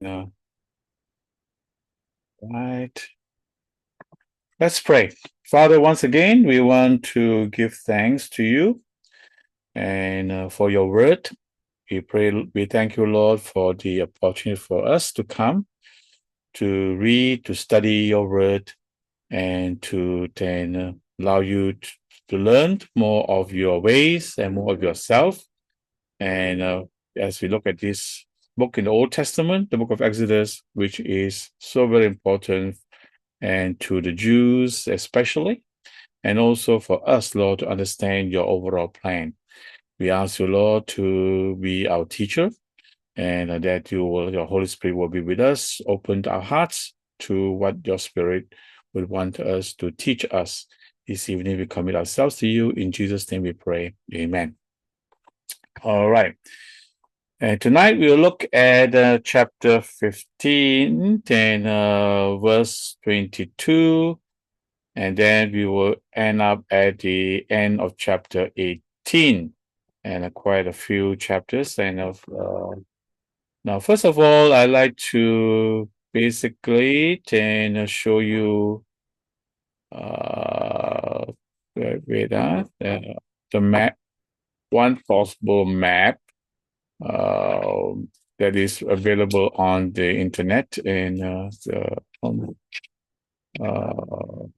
No. Right. Let's pray. Father, once again, we want to give thanks to you and for your word. We thank you, Lord, for the opportunity for us to come, to read, to study your word, and to then allow you to learn more of your ways and more of yourself. And as we look at this book in the Old Testament, the book of Exodus, which is so very important, and to the Jews especially, and also for us, Lord, to understand your overall plan. We ask you, Lord, to be our teacher, and that your Holy Spirit will be with us, open our hearts to what your Spirit would want us to teach us. This evening, we commit ourselves to you. In Jesus' name we pray. Amen. All right. And tonight we'll look at chapter 15 and verse 22, and then we will end up at the end of chapter 18, and quite a few chapters. And now, first of all, I'd like to basically then show you uh, the map, one possible map uh, that is available on the internet. And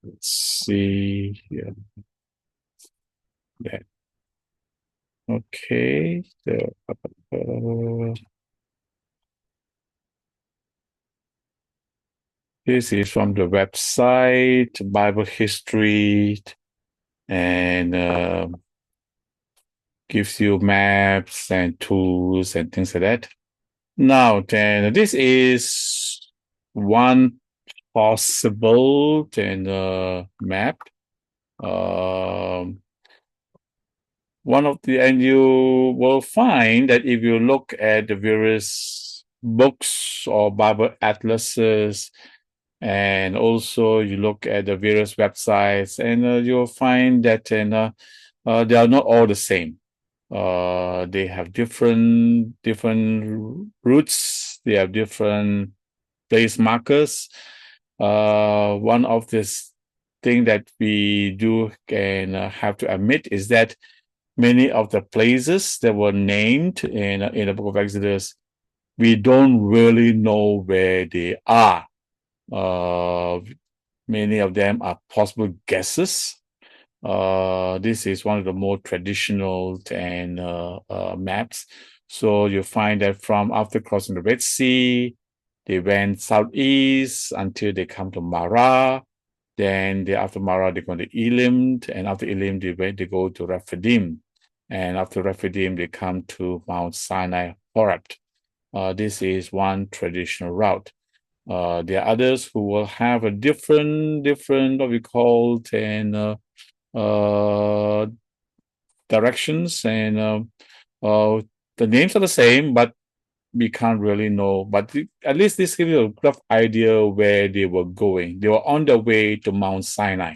let's see here. That okay. This is from the website Bible History, and gives you maps and tools and things like that. Now, then, this is one possible map. One of the, and you will find that if you look at the various books or Bible atlases, and also you look at the various websites, and you'll find that they are not all the same. They have different routes. They have different place markers. One of this thing that we do and have to admit is that many of the places that were named in the book of Exodus, we don't really know where they are. Many of them are possible guesses. This is one of the more traditional maps. So you find that from after crossing the Red Sea, they went southeast until they come to Marah. Then after Marah, they go to Elim, and after Elim, they go to Rephidim, and after Rephidim, they come to Mount Sinai, Horeb. This is one traditional route. There are others who will have a different what we call directions, and the names are the same, but we can't really know. But at least this gives you a rough idea where they were going. They were on their way to Mount Sinai.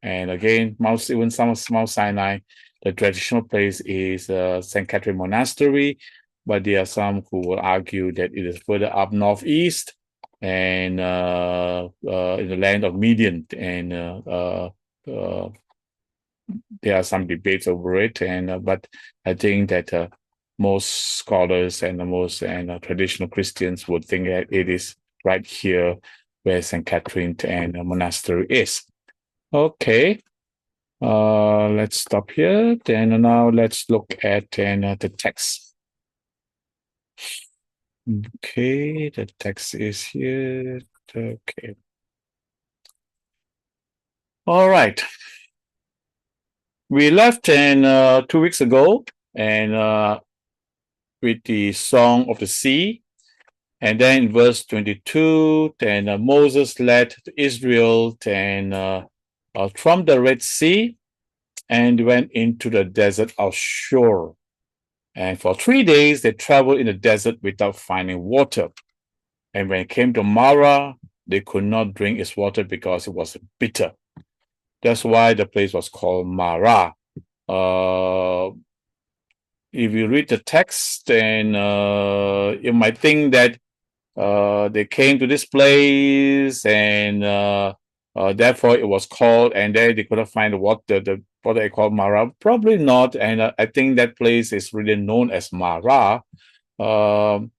And again, Mount Sinai, the traditional place is St. Catherine Monastery, but there are some who will argue that it is further up northeast and in the land of Midian. And there are some debates over it. And but I think that most scholars and most traditional Christians would think that it is right here where St. Catherine and Monastery is. Okay. Let's stop here. Then now let's look at the text. Okay, the text is here. Okay. All right. We left 2 weeks ago, and with the Song of the Sea, and then in verse 22, then Moses led Israel from the Red Sea and went into the desert of Shur. And for 3 days, they traveled in the desert without finding water. And when it came to Marah, they could not drink its water because it was bitter. That's why the place was called Marah. If you read the text, then you might think that they came to this place, and therefore it was called. And there they couldn't find what they call Mara. Probably not. And I think that place is really known as Mara. Um,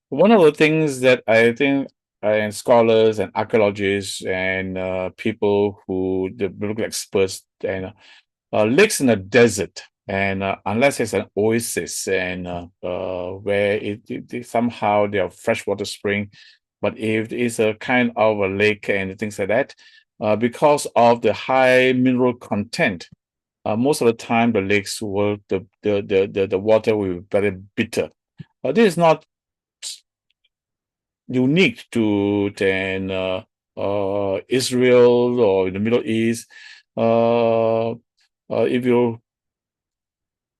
One of the things that I think and scholars and archaeologists and people who the biblical experts and lakes in a desert, and unless it's an oasis and where somehow there are freshwater spring, but if it's a kind of a lake and things like that, because of the high mineral content, most of the time the lakes will the water will be very bitter. This is not unique to Israel or in the Middle East. If you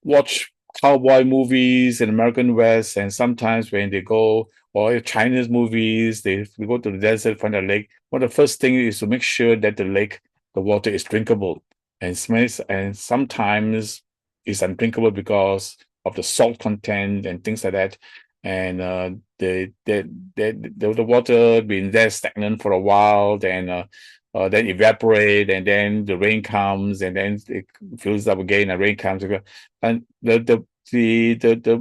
watch cowboy movies in American West, and sometimes when they go, or Chinese movies, they go to the desert, find a lake. One of the first things is to make sure that the water is drinkable, and sometimes it's undrinkable because of the salt content and things like that. And the water being there stagnant for a while, then evaporate, and then the rain comes, and then it fills up again, and rain comes again. And the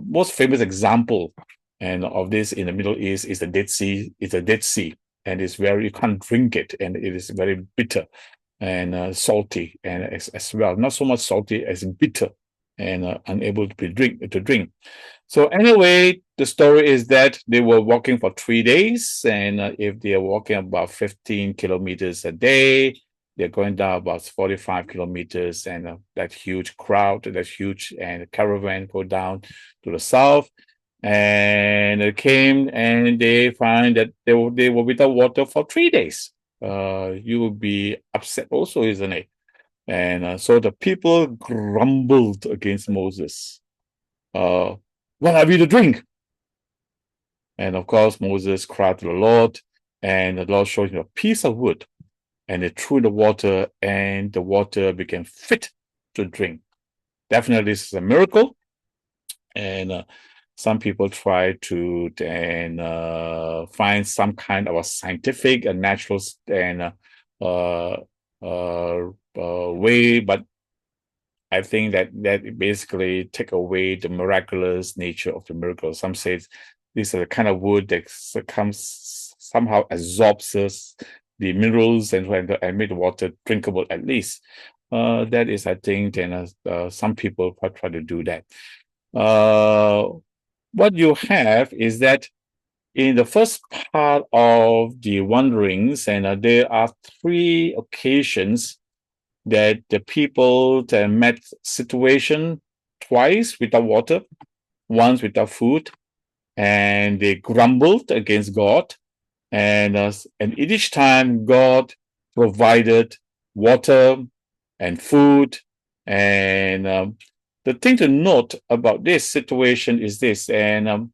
most famous example and of this in the Middle East is the Dead Sea. It's a Dead Sea, and you can't drink it, and it is very bitter and salty, and as well, not so much salty as bitter, and unable to drink. So anyway, the story is that they were walking for 3 days, and if they are walking about 15 kilometers a day, they're going down about 45 kilometers, and that huge crowd, that huge and caravan go down to the south, and they came and they find that they were without water for 3 days. You would be upset also, isn't it? And so the people grumbled against Moses. What have you to drink? And of course, Moses cried to the Lord, and the Lord showed him a piece of wood, and they threw in the water, and the water became fit to drink. Definitely, this is a miracle. And some people try to find some kind of a scientific and natural and way, but I think that basically take away the miraculous nature of the miracle. Some say this is the kind of wood that somehow absorbs the minerals and make the water drinkable at least. That is, I think, and some people try to do that. What you have is that in the first part of the wanderings, and there are 3 occasions that the people met situation twice without water, once without food, and they grumbled against God. And each time God provided water and food. And the thing to note about this situation is this, and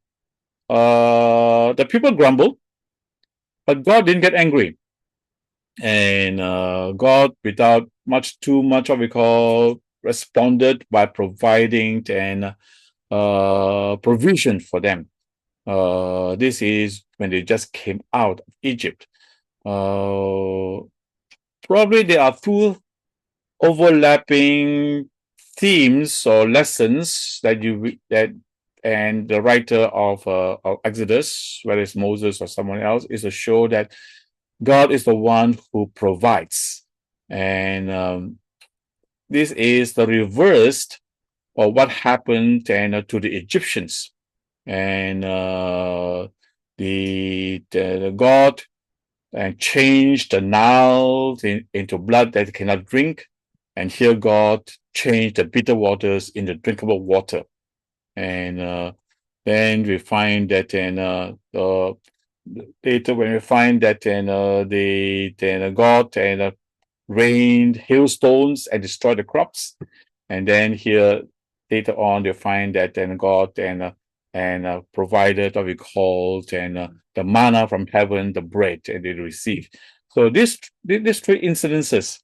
the people grumbled, but God didn't get angry. And God, without too much what we call, responded by providing and provision for them. This is when they just came out of Egypt. Probably there are 2 overlapping themes or lessons and the writer of Exodus, whether it's Moses or someone else, is to show that God is the one who provides. And this is the reverse of what happened to the Egyptians. And the God changed the Nile into blood that cannot drink. And here God changed the bitter waters into drinkable water. And then we find that later when we find that God rained hailstones and destroyed the crops, and then here later on they find that God provided what we call the manna from heaven, the bread, and they received. So these 3 incidences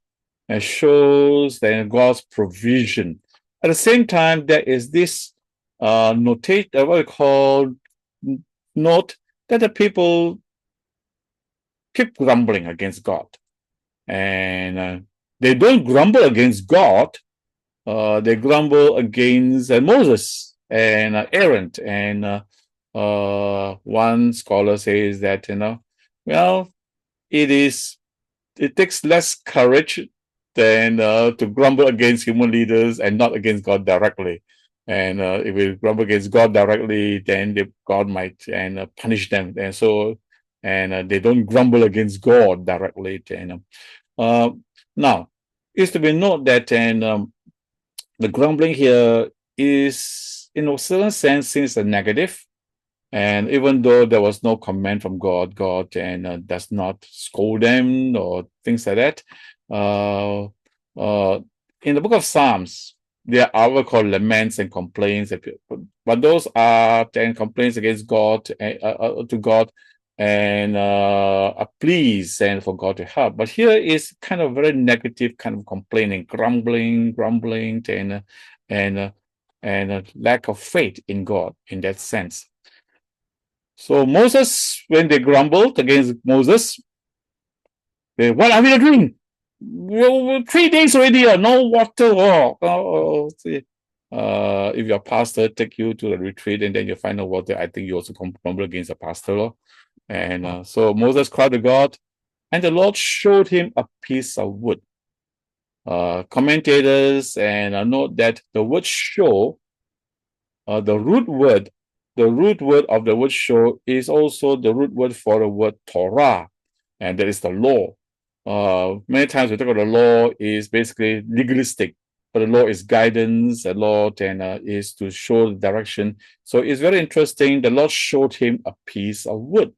shows God's provision. At the same time, there is this what we call note that the people keep grumbling against God. And they don't grumble against God, they grumble against Moses and Aaron. And one scholar says that, well, it takes less courage than to grumble against human leaders and not against God directly. And if we grumble against God directly, then God might punish them. And they don't grumble against God directly. Now, it's to be noted that the grumbling here is, in a certain sense, seems a negative. And even though there was no command from God, God does not scold them or things like that. In the book of Psalms, there are what called laments and complaints, but those are then complaints against God, to God, and pleas and for God to help. But here is kind of very negative kind of complaining, grumbling, and a lack of faith in God in that sense. So Moses, when they grumbled against Moses, what are we doing? 3 days already, no water. If your pastor take you to the retreat and then you find no water, I think you also grumble against the pastor. And so Moses cried to God, and the Lord showed him a piece of wood. Commentators note that the word show, the root word of the word show is also the root word for the word Torah, and that is the law. Many times we talk about the law is basically legalistic, but the law is guidance. The law is to show the direction. So it's very interesting. The Lord showed him a piece of wood.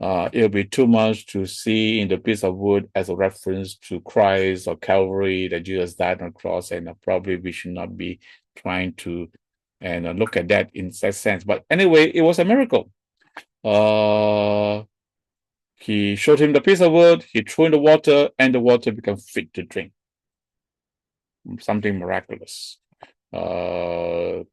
It'll be too much to see in the piece of wood as a reference to Christ or Calvary, that Jesus died on the cross, and probably we should not be trying to look at that in that sense. But anyway, it was a miracle. He showed him the piece of wood, he threw in the water, and the water became fit to drink. Something miraculous. The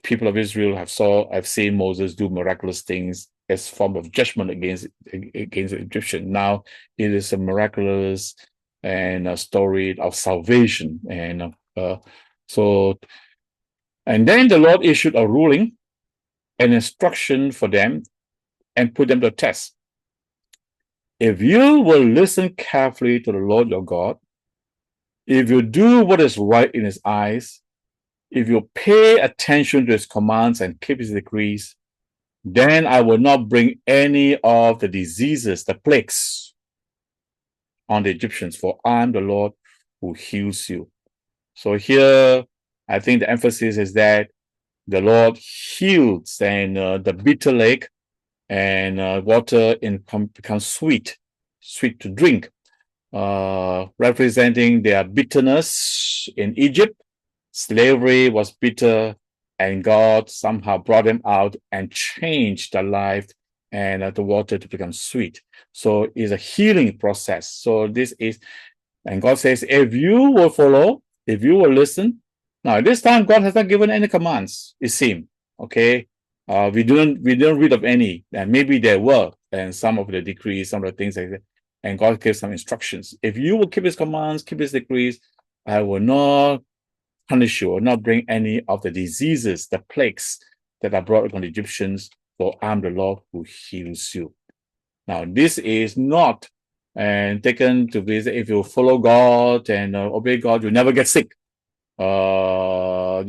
people of Israel have seen Moses do miraculous things as form of judgment against the Egyptian. Now it is a miraculous and a story of salvation. And then the Lord issued a ruling, an instruction for them, and put them to test. If you will listen carefully to the Lord your God, if you do what is right in his eyes, if you pay attention to his commands and keep his decrees, then I will not bring any of the diseases, the plagues, on the Egyptians, for I am the Lord who heals you. So here, I think the emphasis is that the Lord heals, and the bitter lake and water becomes sweet to drink, representing their bitterness in Egypt. Slavery was bitter, and God somehow brought them out and changed their life, and the water to become sweet. So it's a healing process. So this is, and God says, if you will follow, if you will listen. Now, this time, God has not given any commands, it seems. Okay. We didn't read of any, and maybe there were, and some of the decrees, some of the things like that. And God gave some instructions. If you will keep his commands, keep his decrees, I will not punish you or not bring any of the diseases, the plagues that are brought upon the Egyptians, for I'm the Lord who heals you. Now, this is not taken to be, if you follow God and obey God, you never get sick. So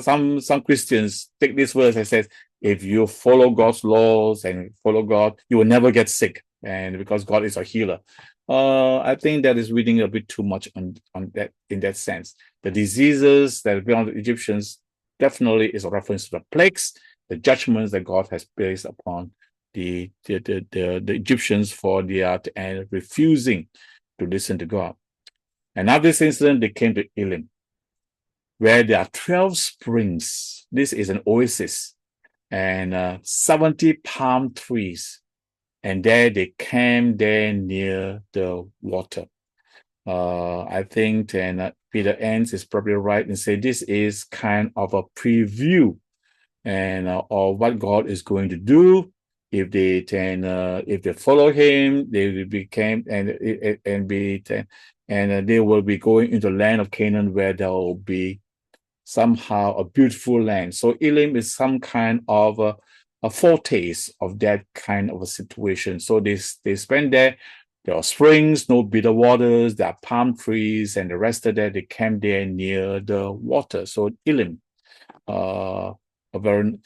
some Christians take this verse and says, if you follow God's laws and follow God, you will never get sick, and because God is a healer. I think that is reading a bit too much on that, in that sense. The diseases that belong to the Egyptians definitely is a reference to the plagues, the judgments that God has placed upon the Egyptians for their and refusing to listen to God. And after this incident, they came to Elim, where there are 12 springs. This is an oasis, and 70 palm trees. And there they camped there near the water. I think, and Peter Enns is probably right in saying this is kind of a preview and or what God is going to do. If they can, if they follow Him, they will become and be and they will be going into the land of Canaan, where there will be somehow a beautiful land. So Elim is some kind of a foretaste of that kind of a situation. So they spend there. There are springs, no bitter waters. There are palm trees, and the rest of that they camp there near the water. So Elim, a very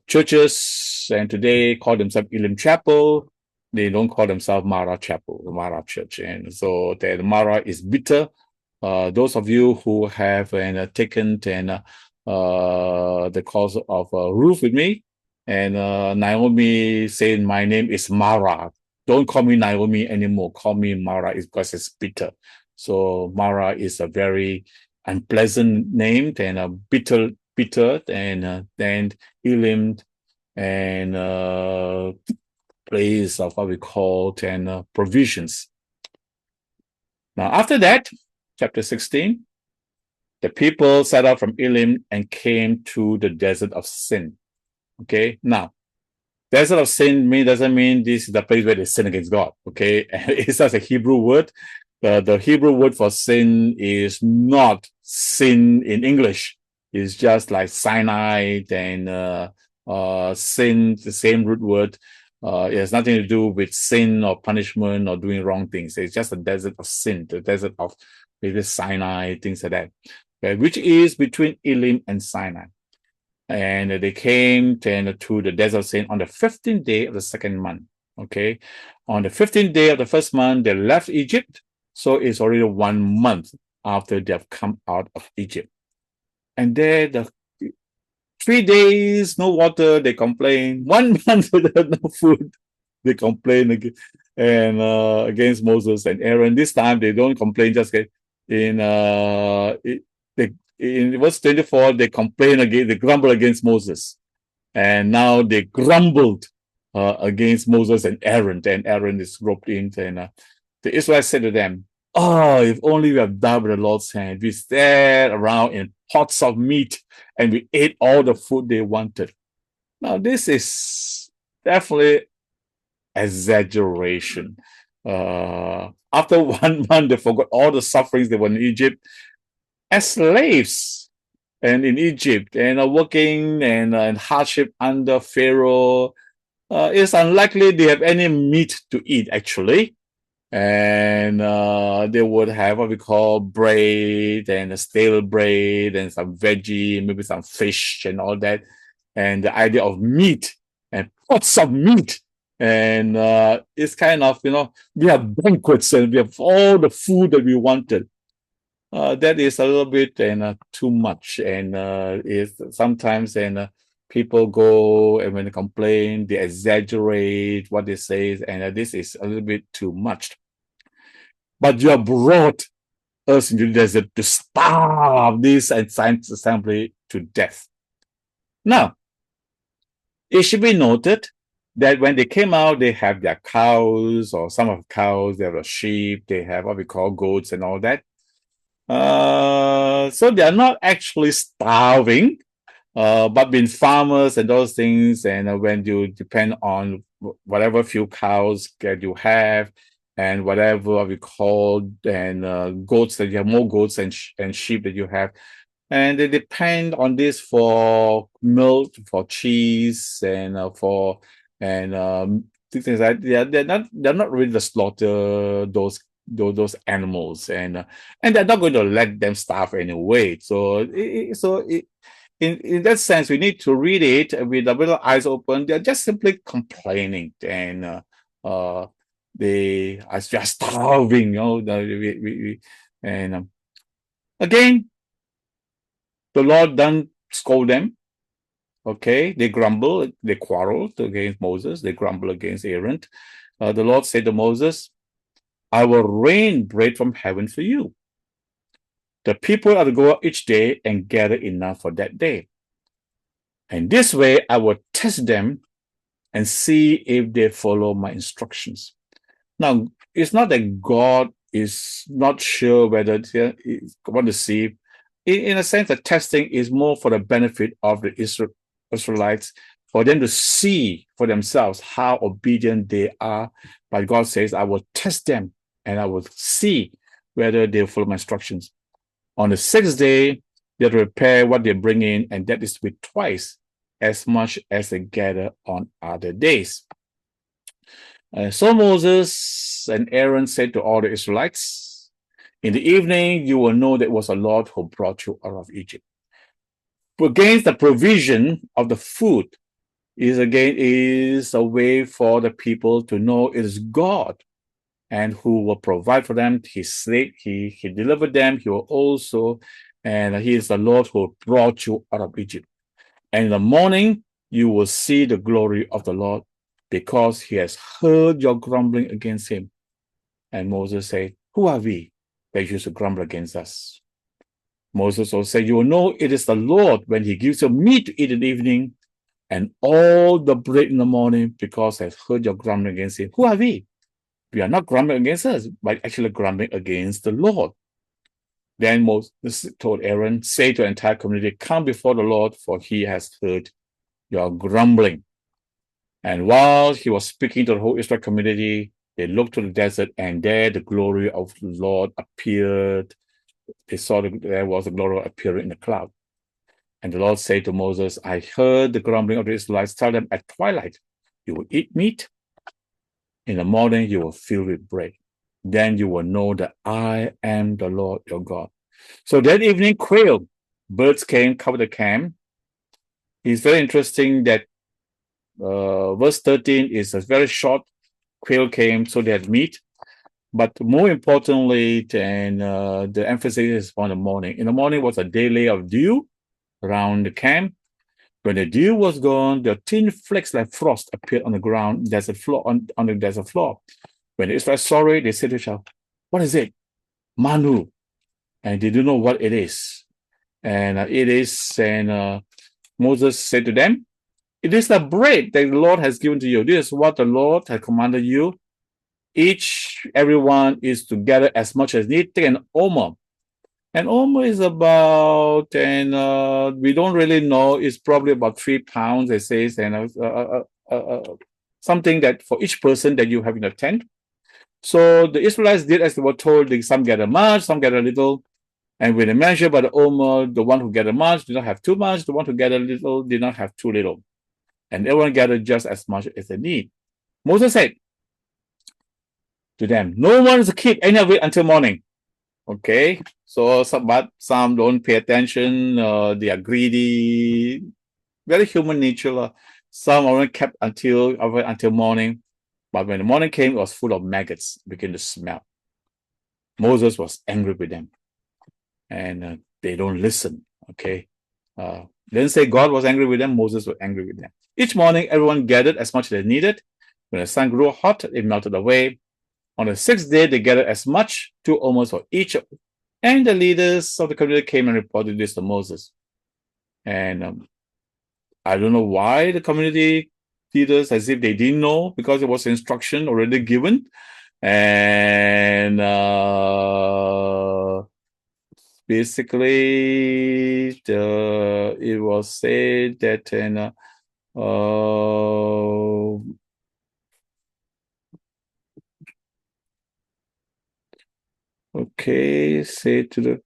churches, and today call themselves Elim Chapel. They don't call themselves Mara Chapel, Mara Church, and so the Mara is bitter. Those of you who have taken the course of Ruth with me, and Naomi saying my name is Mara. Don't call me Naomi anymore. Call me Mara, is because it's bitter. So Mara is a very unpleasant name and a bitter, and then Elim and place of what we call provisions. Now after that, chapter 16, the people set out from Elim and came to the desert of Sin. Okay, now desert of Sin doesn't mean this is the place where they sin against God. Okay, it's just a Hebrew word. The Hebrew word for sin is not sin in English. It's just like Sinai and sin, the same root word. It has nothing to do with sin or punishment or doing wrong things. It's just a desert of sin, the desert of maybe Sinai, things like that, okay, which is between Elim and Sinai. And they came to the desert of Sin on the 15th day of the second month. Okay, on the 15th day of the first month, they left Egypt. So it's already 1 month after they have come out of Egypt. And there, the 3 days, no water, they complain. 1 month without no food, they complain again, and against Moses and Aaron. This time they don't complain, just in verse 24, they complain again, they grumble against Moses. And now they grumbled against Moses and Aaron is roped in. And the Israelites said to them, "Oh, if only we have died with the Lord's hand. We stared around in pots of meat and we ate all the food they wanted." Now, this is definitely exaggeration. After 1 month, they forgot all the sufferings they were in Egypt as slaves and in Egypt and working and hardship under Pharaoh. It's unlikely they have any meat to eat, actually. And they would have what we call bread and a stale bread and some veggie, maybe some fish and all that. And the idea of meat and pots of meat. And it's kind of, we have banquets and we have all the food that we wanted. That is a little bit too much. And is sometimes people go and when they complain, they exaggerate what they say. And this is a little bit too much. But you have brought us into the desert to starve this science assembly to death. Now, it should be noted that when they came out, they have their cows, or some of the cows, they have sheep, they have what we call goats and all that. So they are not actually starving, but being farmers and those things, and when you depend on whatever few cows that you have, and whatever we call goats, that you have more goats and sheep that you have, and they depend on this for milk, for cheese, and for things like that. They're not really to slaughter those animals, and they're not going to let them starve anyway. So in that sense, we need to read it with a little eyes open. They're just simply complaining, and they are just starving, and again, the Lord doesn't scold them. Okay, they grumble, they quarrel against Moses, they grumble against Aaron. The Lord said to Moses, "I will rain bread from heaven for you. The people are to go out each day and gather enough for that day. And this way I will test them and see if they follow my instructions." Now, it's not that God is not sure whether they want to see. In a sense, the testing is more for the benefit of the Israelites, for them to see for themselves how obedient they are. But God says, I will test them and I will see whether they follow my instructions. On the sixth day, they prepare what they bring in, and that is to be twice as much as they gather on other days. So Moses and Aaron said to all the Israelites, in the evening, you will know that it was the Lord who brought you out of Egypt. Against the provision of the food is a way for the people to know it is God and who will provide for them. He delivered them. He will also, and he is the Lord who brought you out of Egypt. And in the morning, you will see the glory of the Lord because he has heard your grumbling against him. And Moses said, who are we that you should grumble against us? Moses also said, you will know it is the Lord when he gives you meat to eat in the evening and all the bread in the morning because he has heard your grumbling against him. Who are we? We are not grumbling against us, but actually grumbling against the Lord. Then Moses told Aaron, say to the entire community, come before the Lord, for he has heard your grumbling. And while he was speaking to the whole Israel community, they looked to the desert, and there the glory of the Lord appeared. They saw there was a glory appearing in the cloud. And the Lord said to Moses, I heard the grumbling of the Israelites. Tell them at twilight, you will eat meat. In the morning, you will fill with bread. Then you will know that I am the Lord your God. So that evening, quail, birds came, covered the camp. It's very interesting that verse 13 is a very short. Quail came, so they had meat. But more importantly, the emphasis is on the morning. In the morning was a day layer of dew around the camp. When the dew was gone, the thin flakes like frost appeared on the ground. There's a floor on the desert floor. When the Israelites saw it, they said to each other, what is it? Manu. And they didn't know what it is. And Moses said to them, it is the bread that the Lord has given to you. This is what the Lord has commanded you. Everyone is to gather as much as need. Take an omer. And omer is about, we don't really know, it's probably about 3 pounds, it says, and something that for each person that you have in a tent. So the Israelites did as they were told. Some gather much, some gather little. And when they measure by the omer, the one who gathered much did not have too much. The one who gathered little did not have too little. And everyone gathered just as much as they need. Moses said to them, no one is to keep any of it until morning. Okay, so some don't pay attention. They are greedy, very human nature. Some only kept until morning, but when the morning came, it was full of maggots, began to smell. Moses was angry with them, and they don't listen. Okay, didn't say God was angry with them. Moses was angry with them. Each morning, everyone gathered as much as they needed. When the sun grew hot, it melted away. On the sixth day, they gathered as much, 2 omers for each. And the leaders of the community came and reported this to Moses. And I don't know why the community leaders, as if they didn't know, because it was instruction already given. And basically, it was said that okay, say to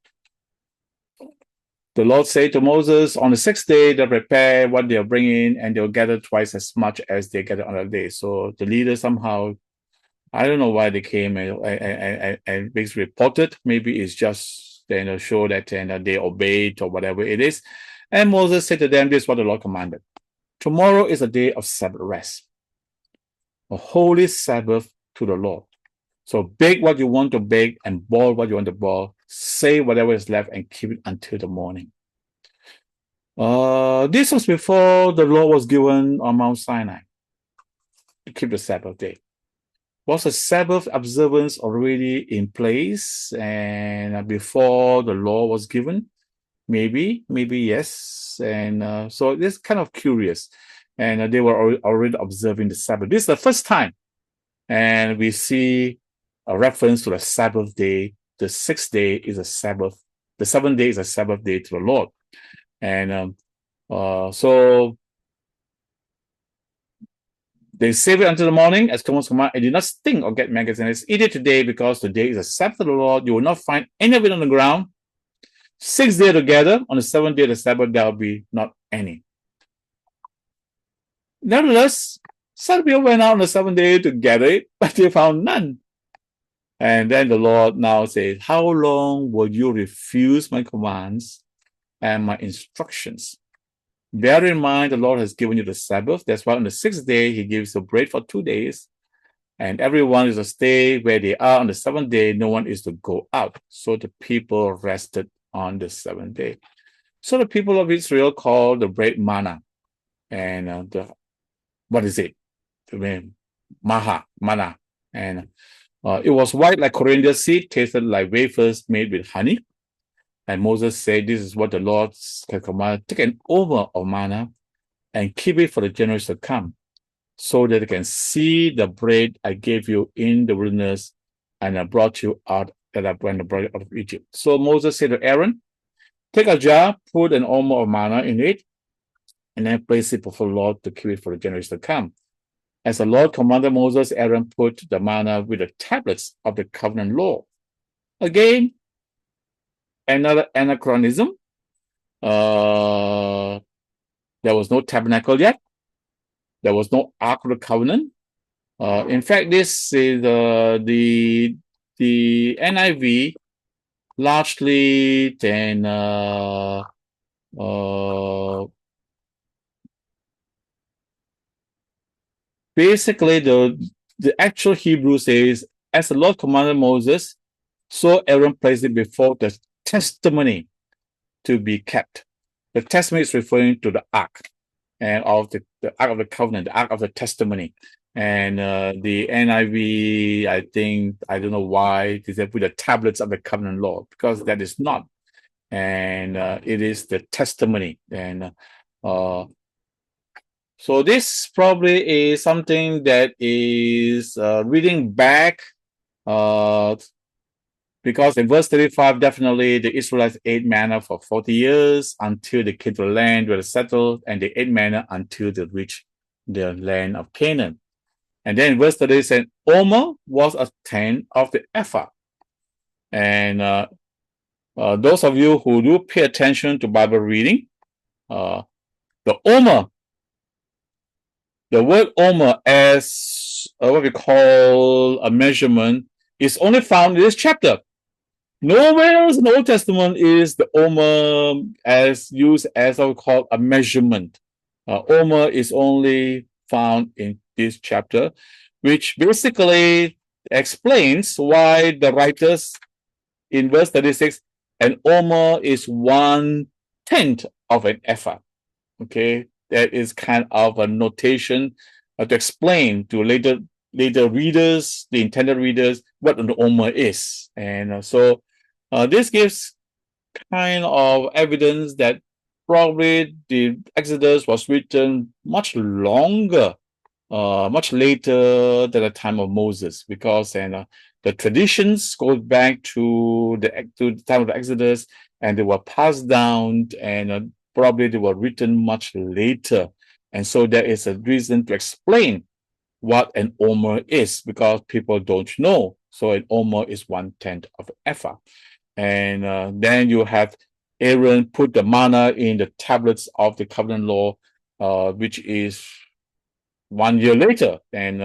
the Lord said to Moses, on the sixth day, they'll prepare what they'll bring in, and they'll gather twice as much as they gather on that day. So the leaders somehow, I don't know why they came and basically reported. Maybe it's just show that they obeyed or whatever it is. And Moses said to them, this is what the Lord commanded. Tomorrow is a day of Sabbath rest, a holy Sabbath to the Lord. So bake what you want to bake and boil what you want to boil. Save whatever is left and keep it until the morning. This was before the law was given on Mount Sinai to keep the Sabbath day. Was the Sabbath observance already in place and before the law was given? Maybe yes. And so it's kind of curious. And they were already observing the Sabbath. This is the first time. And we see a reference to the Sabbath day. The sixth day is a Sabbath. The seventh day is a Sabbath day to the Lord. And so They save it until the morning, as Thomas command, and do not stink or get maggots. And it's eat it today, because today is a Sabbath of the Lord. You will not find any of it on the ground. 6 days together, on the 7th day of the Sabbath, there will be not any. Nevertheless, some people went out on the 7th day to gather it, but they found none. And then the Lord now says, how long will you refuse my commands and my instructions? Bear in mind, the Lord has given you the Sabbath. That's why on the 6th day, he gives the bread for 2 days. And everyone is to stay where they are on the 7th day. No one is to go out. So the people rested on the 7th day. So the people of Israel called the bread manna. And what is it? Manna. And it was white like coriander seed, tasted like wafers made with honey. And Moses said, this is what the Lord has commanded. Take an omer of manna and keep it for the generations to come, so that they can see the bread I gave you in the wilderness, and I brought you out, that I brought you out of Egypt. So Moses said to Aaron, take a jar, put an omer of manna in it, and then place it before the Lord to keep it for the generations to come. As the Lord commanded Moses, Aaron put the manna with the tablets of the covenant law. Again, another anachronism. There was no tabernacle yet. There was no Ark of the Covenant. In fact, this is the NIV largely then basically the actual Hebrew says, as the Lord commanded Moses, so Aaron placed it before the testimony to be kept. The testimony is referring to the ark, and of the ark of the covenant, the ark of the testimony. And the NIV, I think, I don't know why they put the tablets of the covenant law, because that is not. And it is the testimony. And so this probably is something that is reading back, because in verse 35, definitely the Israelites ate manna for 40 years until they came to the land where they settled, and they ate manna until they reached the land of Canaan. And then in verse 30, it said, omer was a tenth of the ephah. And those of you who do pay attention to Bible reading, the omer, the word omer as what we call a measurement, is only found in this chapter. Nowhere else in the Old Testament is the omer as used as what we call a measurement. Omer is only found in this chapter, which basically explains why the writers in verse 36, an omer is 1/10 of an ephah. Okay, that is kind of a notation to explain to later readers, the intended readers, what an omer is. And so this gives kind of evidence that probably the Exodus was written much longer, much later than the time of Moses, because the traditions go back to the time of the Exodus, and they were passed down, and probably they were written much later. And so there is a reason to explain what an omer is, because people don't know. So an omer is 1/10 of an ephah. And then you have Aaron put the manna in the tablets of the covenant law, which is 1 year later than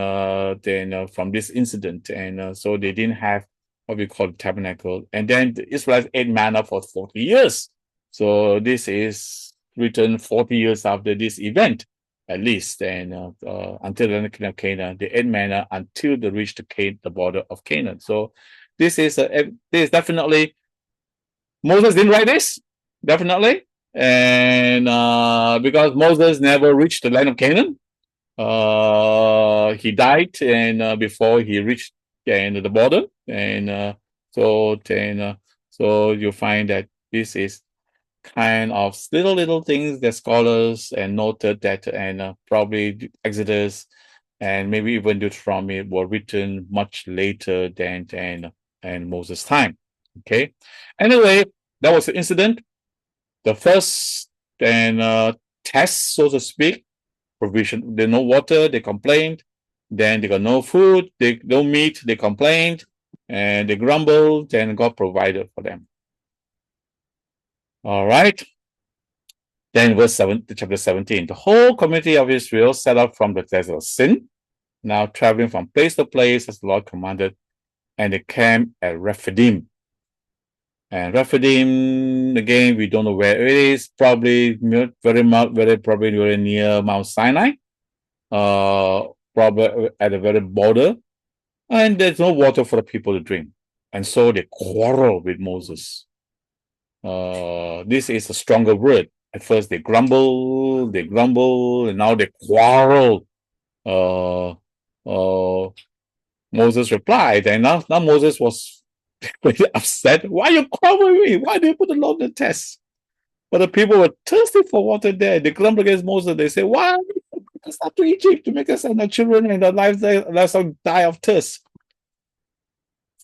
from this incident. And so they didn't have what we call the tabernacle. And then the Israelites ate manna for 40 years. So this is written 40 years after this event, at least. And until the land of Canaan, they ate manna until they reached the border of Canaan. So this is definitely, Moses didn't write this, definitely. And because Moses never reached the land of Canaan, he died and before he reached the border. And so you find that this is kind of little things that scholars and noted that, and probably Exodus and maybe even Deuteronomy were written much later than Moses' time. Okay. Anyway, that was the incident. The first test, so to speak, provision. There's no water, they complained. Then they got no food, they no meat, they complained, and they grumbled. Then God provided for them. All right. Then chapter 17. The whole community of Israel set out from the desert of Sin, now traveling from place to place as the Lord commanded, and they camped at Rephidim. And Rephidim, again, we don't know where it is. Probably very near Mount Sinai. Probably at the very border. And there's no water for the people to drink. And so they quarrel with Moses. This is a stronger word. At first they grumble, and now they quarrel. Moses replied, and now Moses was really upset. Why are you quarreling with me? Why do you put the Lord on the test? But the people were thirsty for water there. They grumbled against Moses. They said, why us up to Egypt to make us and our children and our livestock die of thirst?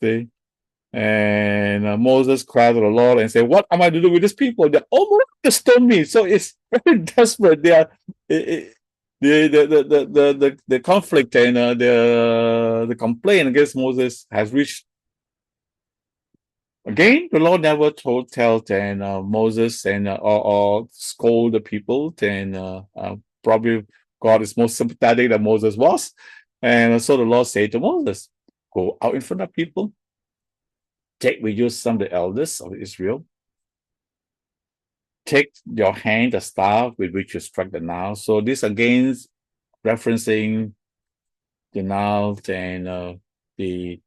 See? And Moses cried to the Lord and said, what am I to do with these people? They're almost to stone me. So it's very desperate. They are the conflict and the complaint against Moses has reached. Again, the Lord never tell Moses and or scold the people. And probably God is more sympathetic than Moses was. And so the Lord said to Moses, go out in front of people. Take with you some of the elders of Israel. Take your hand, the staff with which you struck the Nile. So this again referencing the Nile and the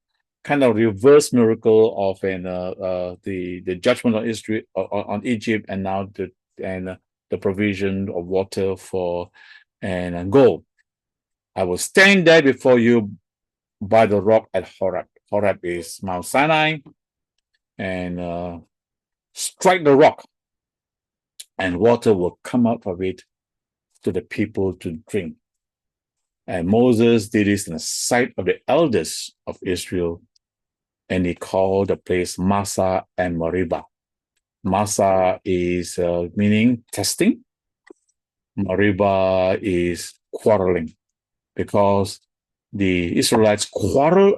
kind of reverse miracle of the judgment on Israel on Egypt, and now the provision of water for and gold. I will stand there before you by the rock at Horeb. Horeb is Mount Sinai, and strike the rock, and water will come out of it to the people to drink. And Moses did this in the sight of the elders of Israel, and he called the place Massah and Meribah. Massah is meaning testing. Meribah is quarreling, because the Israelites quarrel,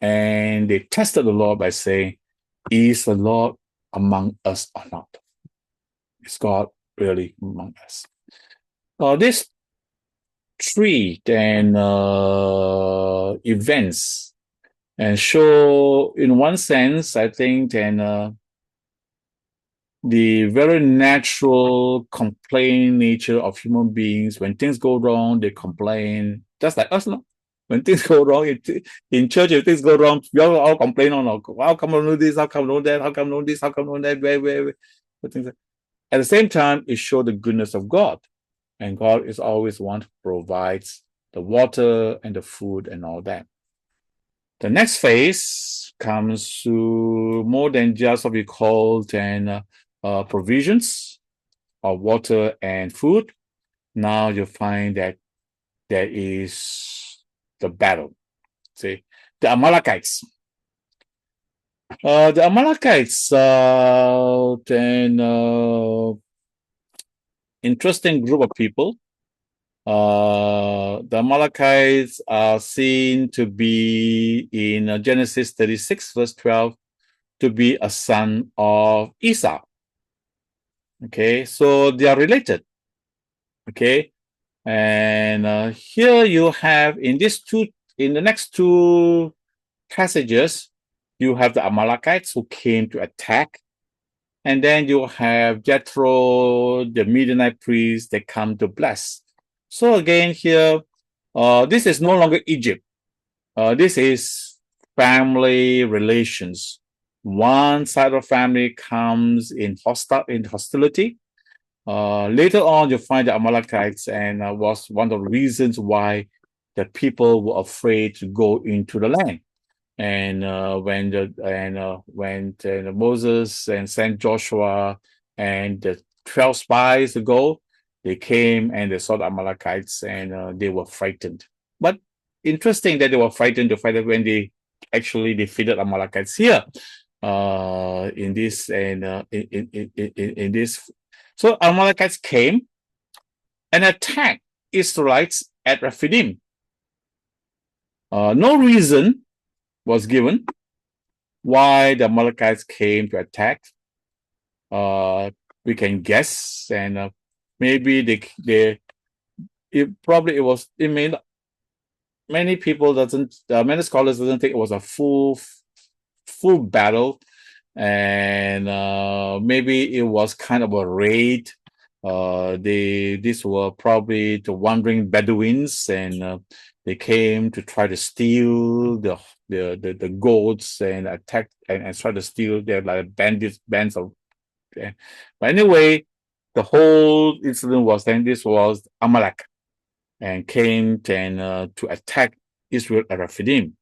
and they tested the Lord by saying, is the Lord among us or not? Is God really among us? These three events and show, in one sense, I think, the very natural complaint nature of human beings. When things go wrong, they complain, just like us, no? When things go wrong in church, if things go wrong, we all complain on, how come I don't do this, how come I don't do that, how come I don't do this, how come I don't do that, where. At the same time, it shows the goodness of God. And God is always one who provides the water and the food and all that. The next phase comes to more than just what we call provisions of water and food. Now you find that there is the battle. See, the Amalekites. The Amalekites, interesting group of people. The Amalekites are seen to be in Genesis 36, verse 12, to be a son of Esau. Okay, so they are related. Okay, and here you have in the next two passages, you have the Amalekites who came to attack, and then you have Jethro, the Midianite priest, that come to bless. So again here, this is no longer Egypt. This is family relations. One side of family comes in hostility. Later on, you find the Amalekites, and was one of the reasons why the people were afraid to go into the land. And when Moses and sent Joshua and the 12 spies to go, they came and they saw the Amalekites, and they were frightened. But interesting that they were frightened to fight when they actually defeated Amalekites here in this. So Amalekites came, and attacked Israelites at Rephidim. No reason was given why the Amalekites came to attack. We can guess, and maybe many people doesn't, many scholars doesn't think it was a full battle, and maybe it was kind of a raid. These were probably the wandering Bedouins, and they came to try to steal the goats and attack and try to steal their like bands of. But anyway, the whole incident was then this was Amalek and came and to attack Israel at Rephidim.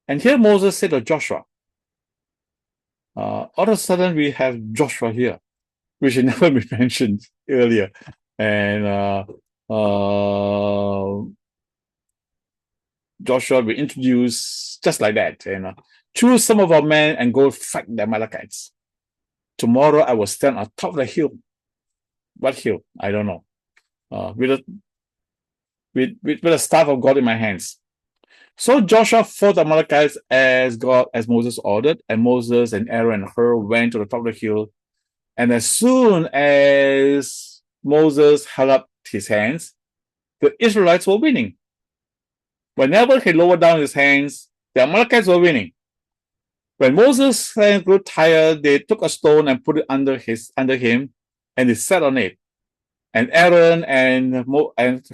And here Moses said to Joshua, all of a sudden we have Joshua here, which had never been mentioned earlier. And Joshua will introduce just like that, and choose some of our men and go fight the Amalekites. Tomorrow I will stand on top of the hill. What hill? I don't know. With the staff of God in my hands. So Joshua fought the Amalekites as Moses ordered, and Moses and Aaron and Hur went to the top of the hill. And as soon as Moses held up his hands, the Israelites were winning. Whenever he lowered down his hands, the Amalekites were winning. When Moses' hands grew tired, they took a stone and put it under him, and he sat on it. And Aaron and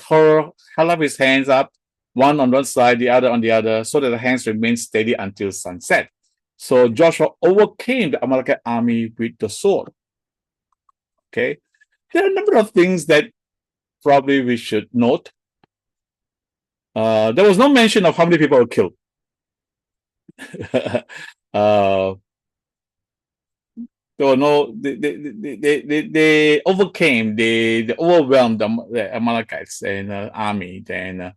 Hur held up his hands up, one on one side, the other on the other, so that the hands remained steady until sunset. So Joshua overcame the Amalekite army with the sword. Okay, there are a number of things that probably we should note. There was no mention of how many people were killed. There were no. They overcame. They overwhelmed the Amalekites and army. And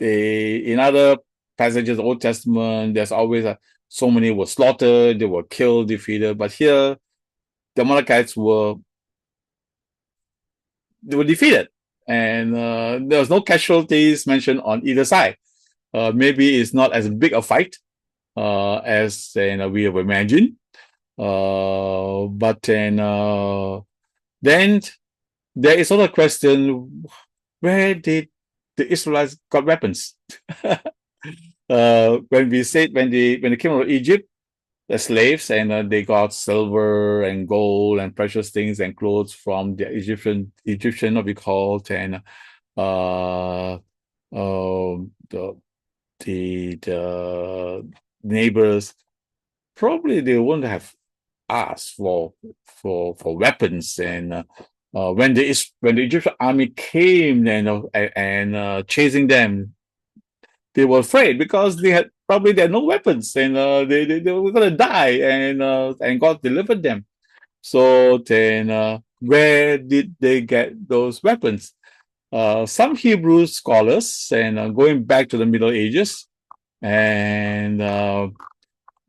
in other passages of the Old Testament, there's always so many were slaughtered, they were killed, defeated. But here, the Amalekites were defeated, and there was no casualties mentioned on either side. Maybe it's not as big a fight as we have imagined. But then there is also a question: where did the Israelites got weapons? When they came out of Egypt, the slaves, and they got silver and gold and precious things and clothes from the Egyptian what we call and the neighbors. Probably they wouldn't have asked for weapons, and when the Egyptian army came and chasing them, they were afraid because they had no weapons, and they were gonna die, and God delivered them. So then, where did they get those weapons? Some Hebrew scholars, and going back to the Middle Ages, and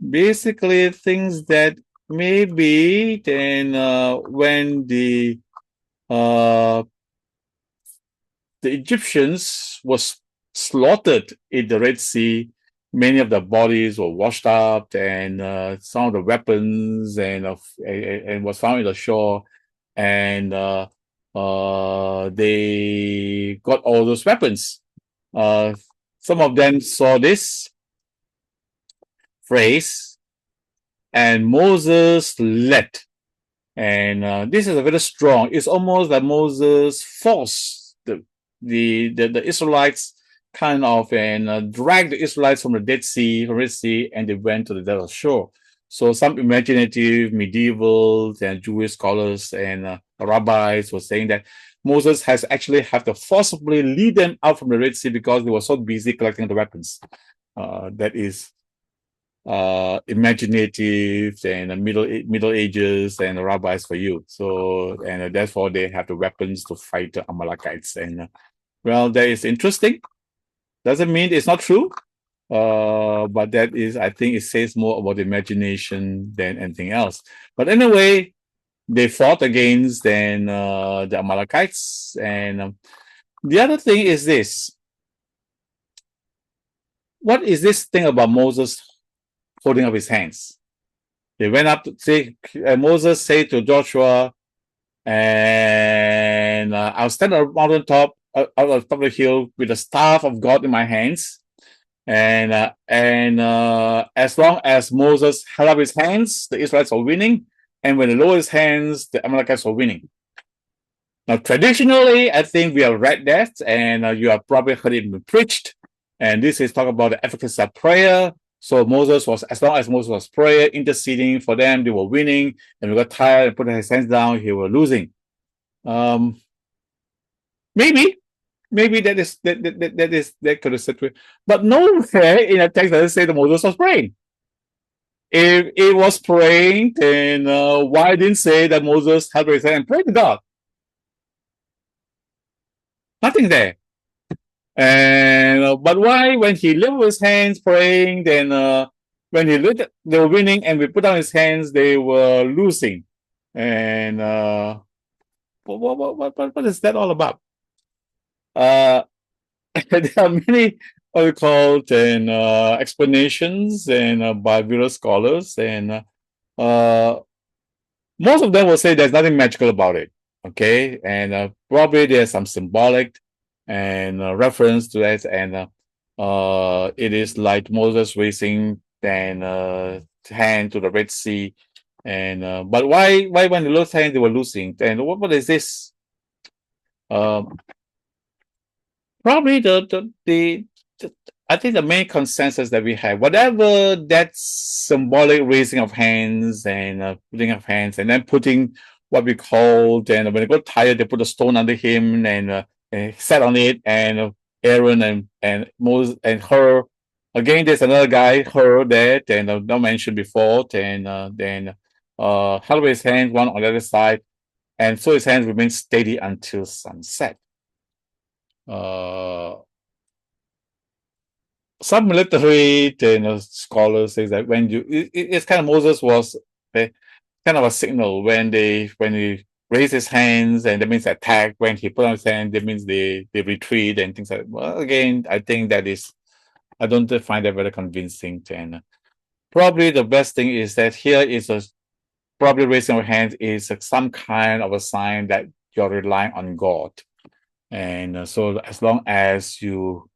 basically things that maybe then when the Egyptians was slaughtered in the Red Sea, many of the bodies were washed up, and some of the weapons and was found in the shore, and they got all those weapons. Some of them saw this phrase, and Moses led. And this is a very strong. It's almost like Moses forced the Israelites kind of and dragged the Israelites from the Red Sea, and they went to the desert shore. So some imaginative medieval and Jewish scholars and rabbis were saying that Moses has actually have to forcibly lead them out from the Red Sea because they were so busy collecting the weapons. That is imaginative and Middle Ages and rabbis for you. So and therefore they have the weapons to fight the Amalekites. And well, that is interesting. Doesn't mean it's not true, but that is, I think, it says more about imagination than anything else. But anyway, they fought against the Amalekites. And the other thing is this: what is this thing about Moses holding up his hands? They went up to say, Moses said to Joshua, and I'll stand on the mountaintop, out on the top of the hill, with the staff of God in my hands. And as long as Moses held up his hands, the Israelites were winning. And when he lowered his hands, the Amalekites were winning. Now, traditionally, I think we have read that, and you have probably heard it preached. And this is talk about the efficacy of prayer. So Moses was, as long as Moses was prayer, interceding for them, they were winning. And we got tired and put his hands down, he was losing. Maybe that could have said to it. But nowhere in the text does it say that Moses was praying. If it was praying, then why didn't say that Moses held his hand and prayed to God? Nothing there. And but why, when he lifted his hands praying, then when he looked, they were winning, and we put down his hands, they were losing. And what is that all about? There are many what we call explanations and by various scholars, and most of them will say there's nothing magical about it. Okay, and probably there's some symbolic and reference to that, and it is like Moses raising hand to the Red Sea, and but why when they lost hand they were losing? And what is this? Probably the I think the main consensus that we have, whatever that symbolic raising of hands and putting of hands, and then putting what we call, then when they got tired, they put a stone under him and sat on it, and Aaron and Moses and her. Again, there's another guy, her, that, and not mentioned before, and then held his hand, one on the other side, and so his hands remain steady until sunset. Some military scholars say that when it's kind of Moses was kind of a signal when he raise his hands, and that means attack. When he put on his hand, that means they retreat and things like that. Well, again, I think that is, I don't find that very convincing. And probably the best thing is that here is probably raising your hands is some kind of a sign that you're relying on God. And so as long as you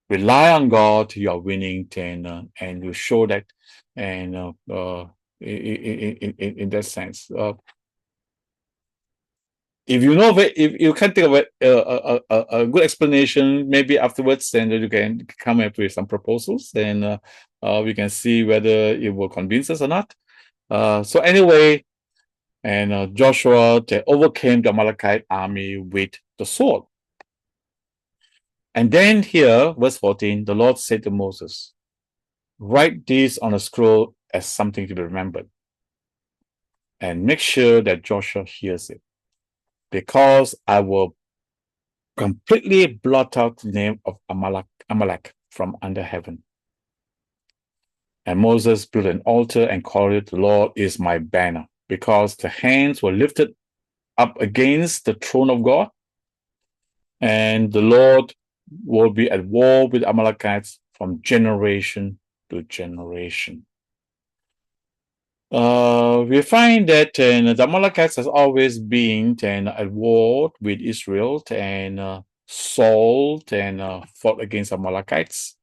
rely on God, you are winning, and you show that, and in that sense, if you know that, if you can think of a good explanation, maybe afterwards, then you can come up with some proposals, and we can see whether it will convince us or not. So anyway, and Joshua overcame the Amalekite army with the sword. And then here, verse 14, the Lord said to Moses, write this on a scroll as something to be remembered, and make sure that Joshua hears it, because I will completely blot out the name of Amalek from under heaven. And Moses built an altar and called it, the Lord is my banner, because the hands were lifted up against the throne of God, and the Lord will be at war with Amalekites from generation to generation. We find that the Amalekites has always been at war with Israel, and Saul fought against Amalekites.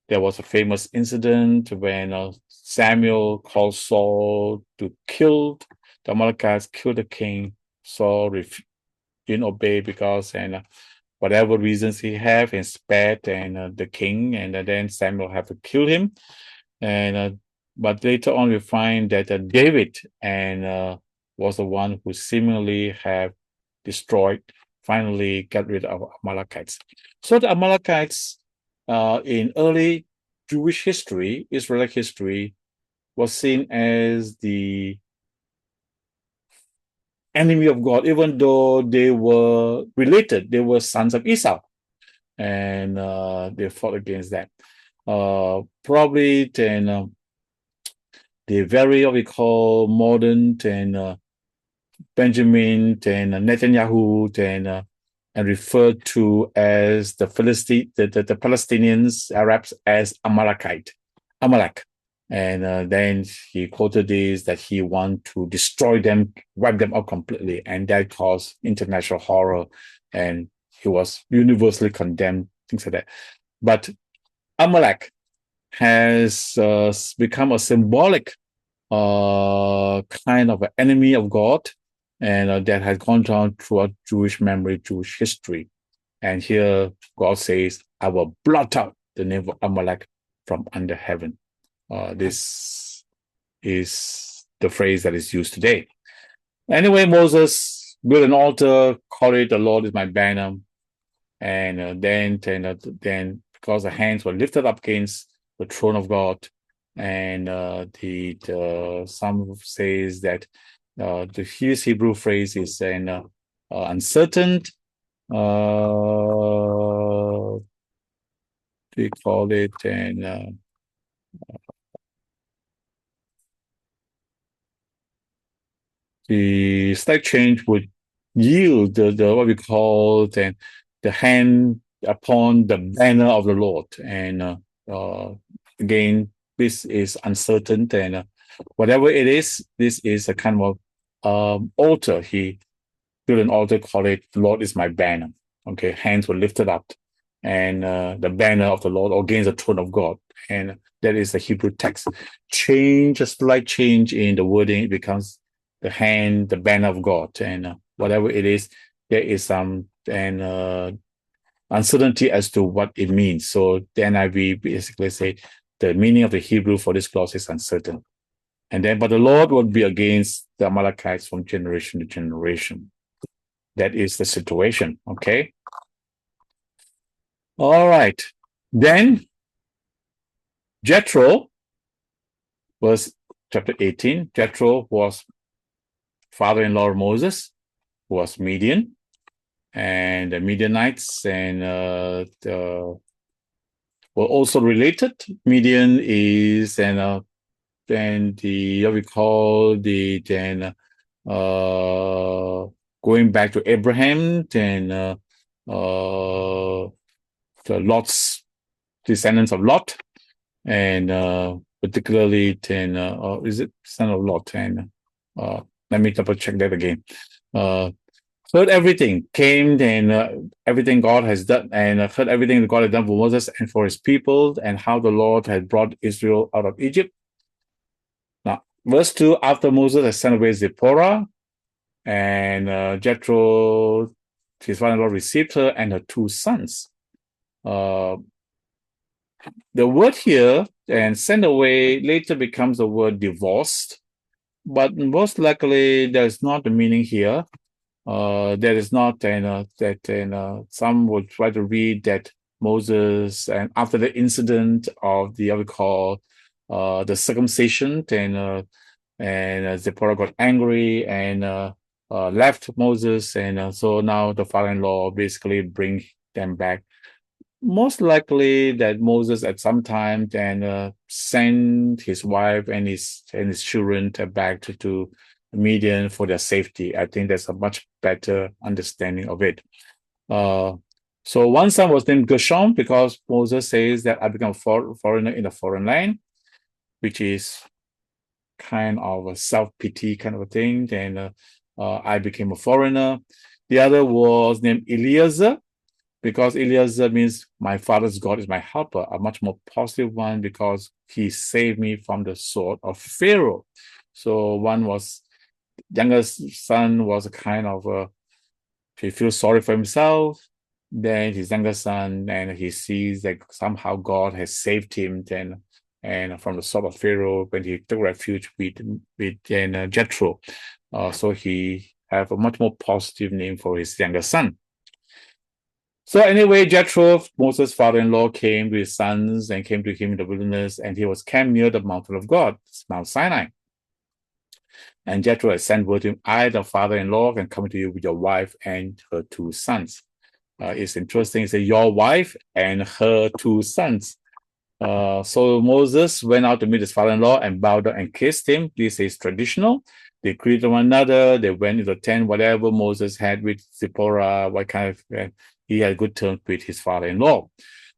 There was a famous incident when Samuel called Saul to kill the Amalekites, kill the king. Saul didn't obey because whatever reasons he have, and spared the king, and then Samuel had to kill him. And but later on we find that David was the one who seemingly have destroyed, finally got rid of Amalekites. So the Amalekites in early Jewish history, Israelite history, was seen as the enemy of God, even though they were related. They were sons of Esau, and they fought against that. Probably then the very what we call modern Benjamin and Netanyahu and referred to as the Palestinians, Arabs as Amalek. And then he quoted this that he want to destroy them, wipe them out completely, and that caused international horror, and he was universally condemned, things like that. But Amalek has become a symbolic kind of an enemy of God, and that has gone down throughout Jewish memory, Jewish history. And here God says, I will blot out the name of Amalek from under heaven. This is the phrase that is used today. Anyway, Moses built an altar, called it, the Lord is my banner. And then because the hands were lifted up against the throne of God, and some says that his Hebrew phrase is an uncertain. They call it the slight change would yield the what we call the hand upon the banner of the Lord. And again, this is uncertain, and whatever it is, this is a kind of altar. He built an altar, called it, the Lord is my banner. Okay, hands were lifted up, and the banner of the Lord against the throne of God. And that is the Hebrew text. A slight change in the wording, it becomes the hand, the banner of God. And whatever it is, there is some uncertainty as to what it means. So the NIV basically say the meaning of the Hebrew for this clause is uncertain. And then, but the Lord would be against the Amalekites from generation to generation. That is the situation. Okay. All right. Then Jethro, verse chapter 18. Jethro was father-in-law of Moses, who was Midian, and the Midianites were also related. Midian is what we call going back to Abraham, the Lot's descendants of Lot, and particularly is it son of Lot? And let me double check that again. Heard everything, came and everything God has done, and heard everything that God had done for Moses and for his people, and how the Lord had brought Israel out of Egypt. Now, verse 2, after Moses had sent away Zipporah, and Jethro, his father-in-law, received her and her 2 sons. The word here, and sent away, later becomes the word divorced, but most likely there's not the meaning here. There is not, some would try to read that Moses, and after the incident of the circumcision, and Zipporah got angry and left Moses, and so now the father-in-law basically bring them back. Most likely that Moses at some time sent his wife and his children back to Midian for their safety. I think that's a much better understanding of it. So one son was named Gershom, because Moses says that I become a foreigner in a foreign land, which is kind of a self-pity kind of a thing. And I became a foreigner. The other was named Eliezer, because Eliezer means my father's God is my helper, a much more positive one, because he saved me from the sword of Pharaoh. So one was, youngest son was a kind of he feels sorry for himself. Then his younger son, and he sees that somehow God has saved him and from the sword of Pharaoh when he took refuge with Jethro. So he have a much more positive name for his younger son. So anyway, Jethro, Moses' father-in-law, came to his sons and came to him in the wilderness, and he was camped near the mountain of God, Mount Sinai. And Jethro had sent word to him, I, the father-in-law, can come to you with your wife and her 2 sons. It's interesting, it's your wife and her 2 sons. So Moses went out to meet his father-in-law and bowed down and kissed him. This is traditional. They greeted one another. They went into the tent, whatever Moses had with Zipporah, what kind of, he had good terms with his father-in-law.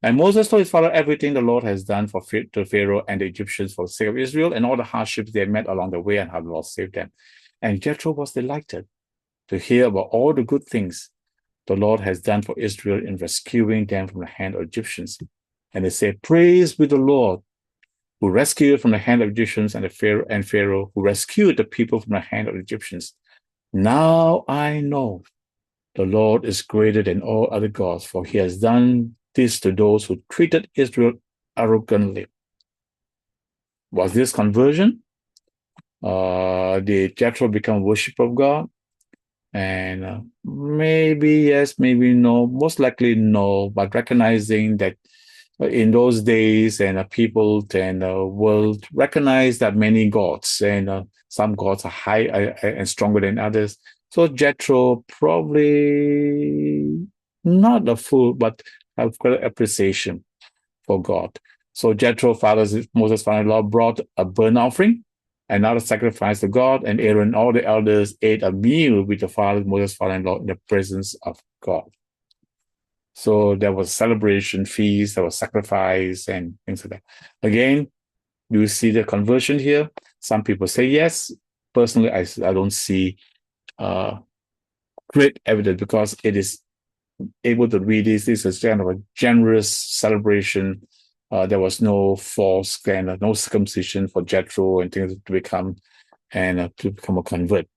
And Moses told his father everything the Lord has done to Pharaoh and the Egyptians for the sake of Israel and all the hardships they met along the way and how the Lord saved them. And Jethro was delighted to hear about all the good things the Lord has done for Israel in rescuing them from the hand of Egyptians. And they say, praise be the Lord who rescued from the hand of Egyptians and Pharaoh who rescued the people from the hand of Egyptians. Now I know the Lord is greater than all other gods, for he has done this to those who treated Israel arrogantly. Was this conversion? Did Jethro become a worshiper of God? And maybe yes, maybe no. Most likely no, but recognizing that in those days and people and world recognize that many gods and some gods are high and stronger than others. So Jethro probably not a fool, but have great appreciation for God. So Jethro, Moses' father-in-law, brought a burnt offering, another sacrifice to God, and Aaron and all the elders ate a meal with Moses' father-in-law in the presence of God. So there was celebration, feast, there was sacrifice, and things like that. Again, you see the conversion here. Some people say yes. Personally, I don't see great evidence because it is able to read this. This is kind of a generous celebration. There was no force and no circumcision for Jethro and things to become a convert.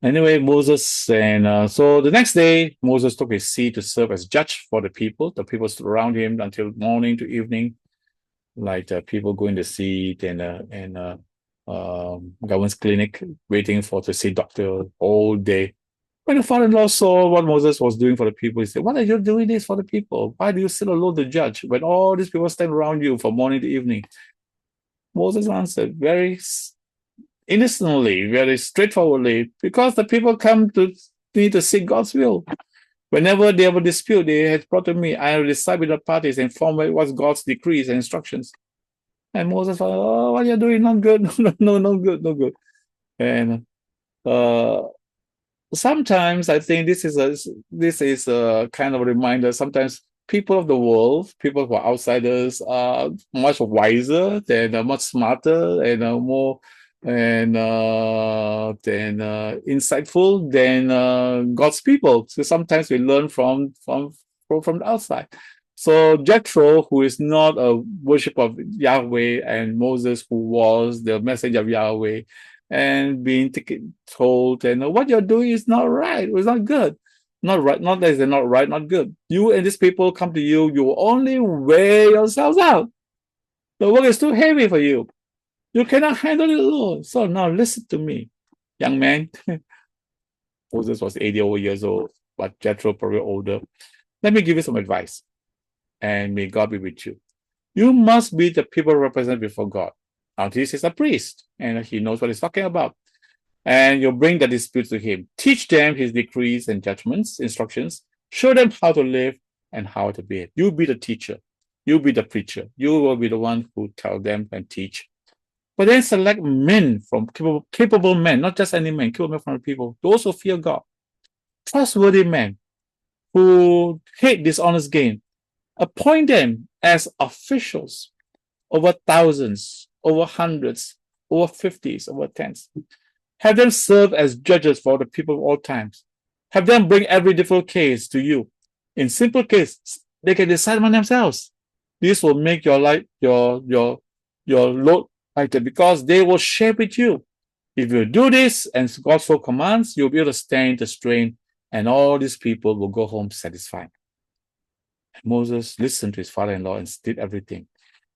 Anyway, Moses, and so the next day, Moses took his seat to serve as judge for the people. The people stood around him until morning to evening, like people going to seat and government's clinic, waiting to see doctor all day. When the father-in-law saw what Moses was doing for the people, he said, "What are you doing this for the people? Why do you sit alone to judge when all these people stand around you from morning to evening?" Moses answered very innocently, very straightforwardly, because the people come to me to seek God's will. Whenever they have a dispute, they have brought to me. I will decide with the parties and form what's God's decrees and instructions. And Moses thought, "Oh, what you're doing? Not good. No good, no good." And sometimes I think this is a kind of a reminder. Sometimes people of the world, people who are outsiders, are much wiser and much smarter and more and insightful than God's people. So sometimes we learn from the outside. So Jethro, who is not a worshiper of Yahweh, and Moses, who was the messenger of Yahweh, and being told, and what you're doing is not right. It's not good. Not right. Not that they're not right, not good. You and these people come to you. You only wear yourselves out. The work is too heavy for you. You cannot handle it alone. So now listen to me, young man. Moses was 80 years old, but Jethro probably older. Let me give you some advice, and may God be with you. You must be the people represented before God. Now, this is a priest, and he knows what he's talking about. And you bring the disputes to him. Teach them his decrees and judgments, instructions. Show them how to live and how to behave. You be the teacher. You be the preacher. You will be the one who tell them and teach. But then select men from capable men, not just any men, capable men from the people, those who fear God. Trustworthy men who hate dishonest gain. Appoint them as officials over thousands, over hundreds, over 50s, over tens. Have them serve as judges for the people of all times. Have them bring every difficult case to you. In simple cases, they can decide among themselves. This will make your life, your load lighter because they will share with you. If you do this and God's will commands, you'll be able to stand the strain, and all these people will go home satisfied. Moses listened to his father-in-law and did everything.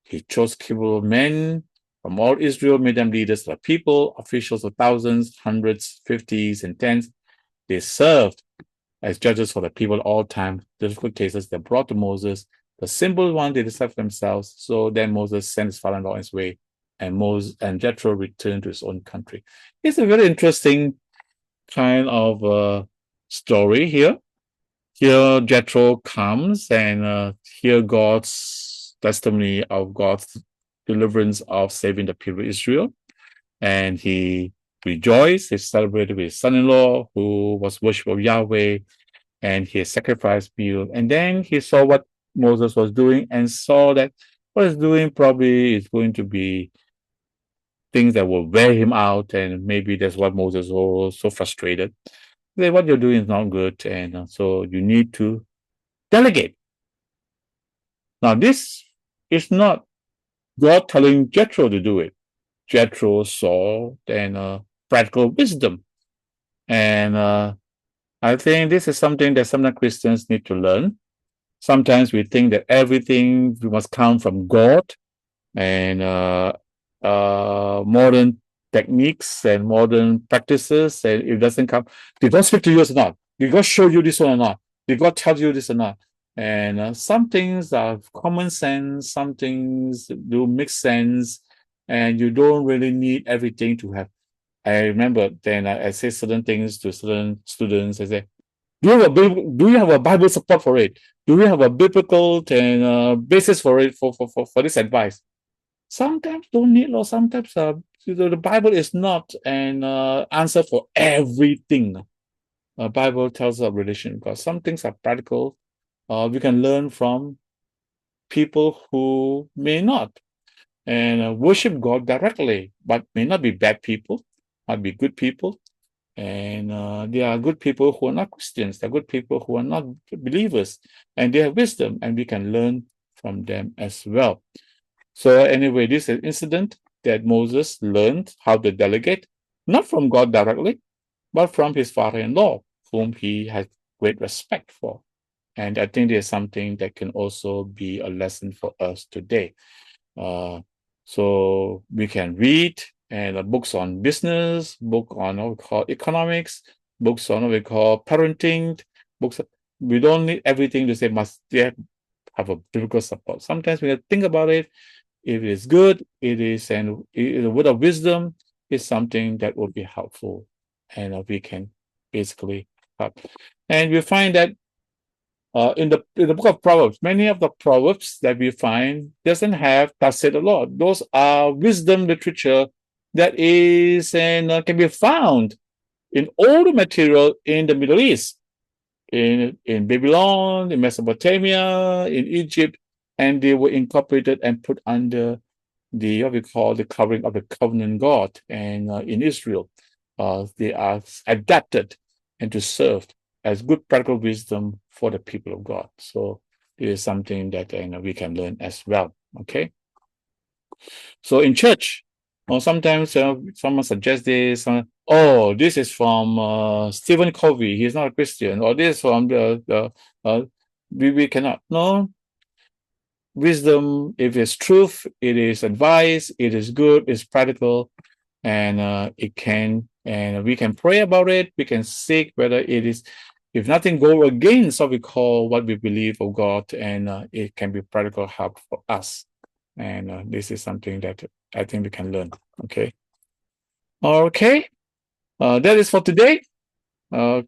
He chose capable men from all Israel, made them leaders of the people, officials of thousands, hundreds, 50s, and tens. They served as judges for the people all time. Difficult cases they brought to Moses. The simple one they decided for themselves. So then Moses sent his father-in-law on his way, and Jethro returned to his own country. It's a very interesting kind of story here. Here Jethro comes and hear God's testimony of God's deliverance of saving the people of Israel. and he rejoiced. He celebrated with his son-in-law who was worshipful of Yahweh, and he sacrificed meal. And then he saw what Moses was doing and saw that what he's doing probably is going to be things that will wear him out, and maybe that's why Moses was so frustrated. Say, what you're doing is not good, and so you need to delegate. Now, this is not God telling Jethro to do it. Jethro saw then practical wisdom, and I think this is something that some Christians need to learn. Sometimes we think that everything must come from God, and modern techniques and modern practices, and it doesn't come. Did God speak to you or not? Did God show you this one or not? Did God tell you this or not? And some things are common sense, some things do make sense, and you don't really need everything to have. I remember then I say certain things to certain students. I say, do you have a Bible support for it? Do you have a biblical basis for it for this advice? Sometimes don't need, or sometimes the Bible is not an answer for everything. The Bible tells us of religion because some things are practical. We can learn from people who may not and worship God directly, but may not be bad people, might be good people. And there are good people who are not Christians. There are good people who are not believers, and they have wisdom, and we can learn from them as well. So anyway, this is an incident that Moses learned how to delegate, not from God directly, but from his father-in-law, whom he had great respect for. And I think there's something that can also be a lesson for us today. So we can read and books on business, book on what we call economics, books on what we call parenting, books. We don't need everything to say must have a biblical support. Sometimes we have to think about it. If it is good, it is a word of wisdom, is something that will be helpful, and we can basically help. And we find that in the book of Proverbs, many of the proverbs that we find doesn't have "thus said the Lord." Those are wisdom literature that is and can be found in all the material in the Middle East, in Babylon, in Mesopotamia, in Egypt, and they were incorporated and put under the what we call the covering of the covenant God, and in Israel, they are adapted and to serve as good practical wisdom for the people of God. So it is something that we can learn as well. Okay. So in church, or sometimes someone suggests this. This is from Stephen Covey. He's not a Christian. Or this from we cannot. No, wisdom, if it's truth, it is advice, it is good, it's practical, and it can, and we can pray about it. We can seek whether it is, if nothing go against what we call what we believe of God, and it can be practical help for us. And this is something that I think we can learn. Okay. Okay. That is for today. Right.